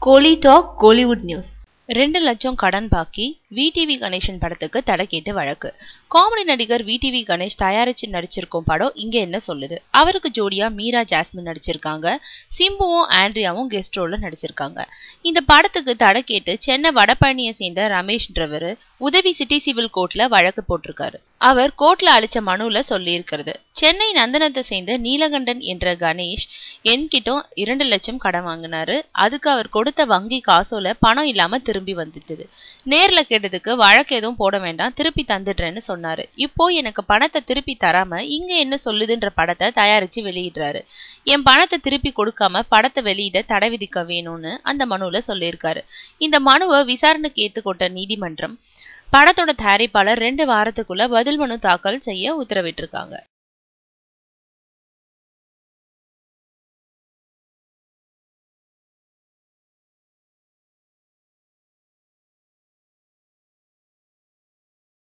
கோலி talk Kollywood news. 2 லட்சம் கடன் பாக்கி, விடிவி கணேசன் படத்துக்கு தடை கேட்டு வழக்கு. காமெடி நடிகர் விடிவி கணேஷ் தயாரிச்சு நடிச்சிருக்கும் படம் இங்க என்ன சொல்லுது. அவருக்கு ஜோடியா மீரா ஜாஸ்மின் நடிச்சிருக்காங்க. சிம்புவும் ஆண்ட்ரியாவும் கெஸ்ட் ரோல்ல நடிச்சிருக்காங்க. இந்த படத்துக்கு தடை கேட்டு சென்னை வடபழனியை சேர்ந்த ரமேஷ்ன்றவர் உதவி சிட்டி சிவில் கோர்ட்ல வழக்கு போட்டிருக்காரு. அவர் கோர்ட்ல அளிச்ச மனுல சொல்லி இருக்கிறது, சென்னை நந்தனத்தை சேர்ந்த நீலகண்டன் என்ற கணேஷ் என்கிட்ட 2 லட்சம் கடன் வாங்கினாரு. அதுக்கு அவர் கொடுத்த வங்கி காசோல பணம் இல்லாம திரும்பி வந்துட்டது. நேர்ல கேட்டதுக்கு வழக்கு எதுவும் போட வேண்டாம், திருப்பி தந்துடுறேன்னு சொன்னாரு. இப்போ எனக்கு பணத்தை திருப்பி தராம இங்க என்ன சொல்லுதுன்ற படத்தை தயாரிச்சு வெளியிடுறாரு. என் பணத்தை திருப்பி கொடுக்காம படத்தை வெளியிட தடை விதிக்க வேணும்னு அந்த மனுல சொல்லியிருக்காரு. இந்த மனுவை விசாரணைக்கு ஏத்துக்கொண்ட நீதிமன்றம் படத்தோட தயாரிப்பாளர் 2 வாரத்துக்குள்ள பதில் மனு தாக்கல் செய்ய உத்தரவிட்டிருக்காங்க.